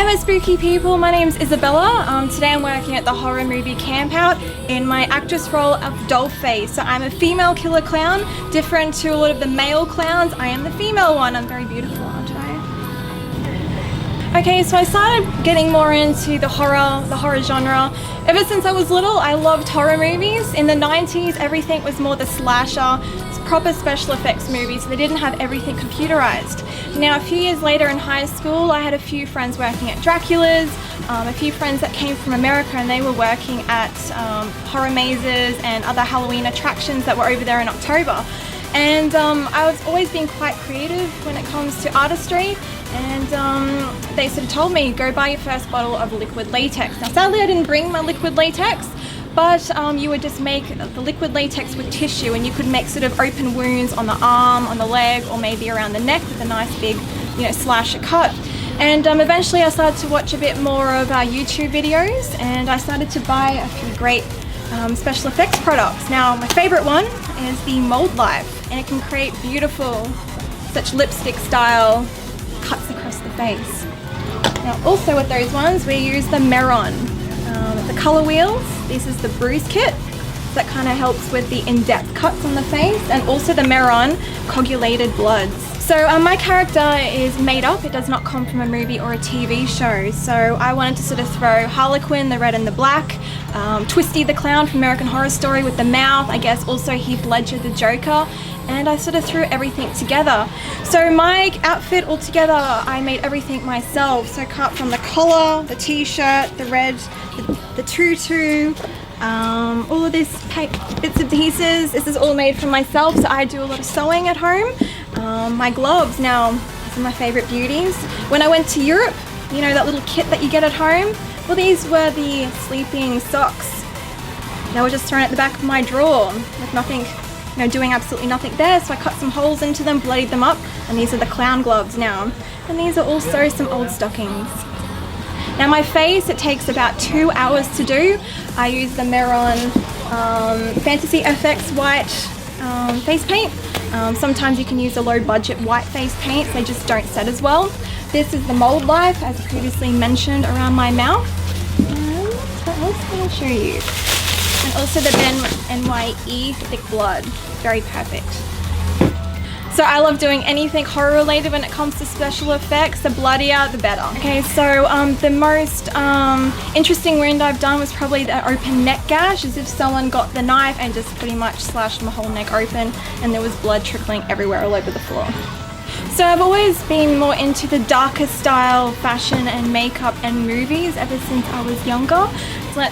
my spooky people, my name's Isabella. Today I'm working at the horror movie campout in my actress role of Dollface. So I'm a female killer clown, different to a lot of the male clowns. I am the female one. I'm very beautiful, aren't I? Okay, so I started getting more into the horror genre. Ever since I was little, I loved horror movies. In the 90s, everything was more the slasher, proper special effects movies. So they didn't have everything computerized. Now, a few years later in high school, I had a few friends working at Dracula's, a few friends that came from America, and they were working at horror mazes and other Halloween attractions that were over there in October. And I was always being quite creative when it comes to artistry, and they sort of told me, go buy your first bottle of liquid latex. Now sadly I didn't bring my liquid latex, but you would just make the liquid latex with tissue, and you could make sort of open wounds on the arm, on the leg, or maybe around the neck with a nice big, slasher cut. And eventually I started to watch a bit more of YouTube videos, and I started to buy a few great special effects products. Now my favorite one is the Mold Life, and it can create beautiful, such lipstick style cuts across the face. Now also with those ones we use the Meron, the color wheels. This is the bruise kit that kind of helps with the in-depth cuts on the face, and also the Meron coagulated bloods. So my character is made up. It does not come from a movie or a TV show. So I wanted to sort of throw Harlequin, the red and the black, Twisty the Clown from American Horror Story with the mouth, I guess also Heath Ledger the Joker, and I sort of threw everything together. So my outfit altogether, I made everything myself. So cut from the collar, the t-shirt, the red, the tutu, all of this bits and pieces. This is all made from myself, so I do a lot of sewing at home. My gloves, now these are my favorite beauties. When I went to Europe, that little kit that you get at home, well, these were the sleeping socks. They were just thrown at the back of my drawer with nothing, doing absolutely nothing there. So I cut some holes into them, bloodied them up, and these are the clown gloves now. And these are also some old stockings. Now my face, it takes about 2 hours to do. I use the Meron Fantasy FX white face paint. Sometimes you can use a low budget white face paints, they just don't set as well. This is the Mold Life, as previously mentioned, around my mouth. And what else can I show you? And also the Ben NYE thick blood, very perfect. So I love doing anything horror related when it comes to special effects. The bloodier, the better. Okay, so the most interesting wound I've done was probably the open neck gash, as if someone got the knife and just pretty much slashed my whole neck open, and there was blood trickling everywhere all over the floor. So I've always been more into the darker style fashion and makeup and movies ever since I was younger.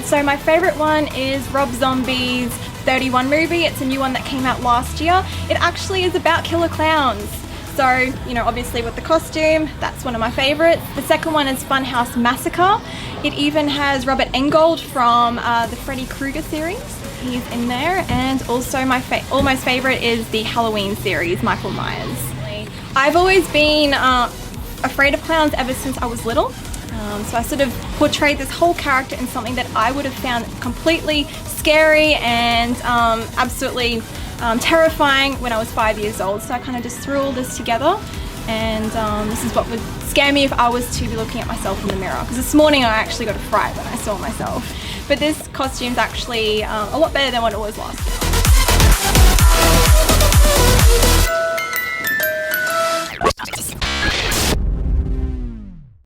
So my favorite one is Rob Zombie's 31 movie. It's a new one that came out last year. It actually is about killer clowns. So, obviously with the costume, that's one of my favorites. The second one is Funhouse Massacre. It even has Robert Engold from the Freddy Krueger series. He's in there. And also my almost favorite is the Halloween series, Michael Myers. I've always been afraid of clowns ever since I was little. So I sort of portrayed this whole character in something that I would have found completely scary and absolutely terrifying when I was 5 years old. So I kind of just threw all this together, and this is what would scare me if I was to be looking at myself in the mirror. Because this morning I actually got a fright when I saw myself. But this costume's actually a lot better than what it was last year.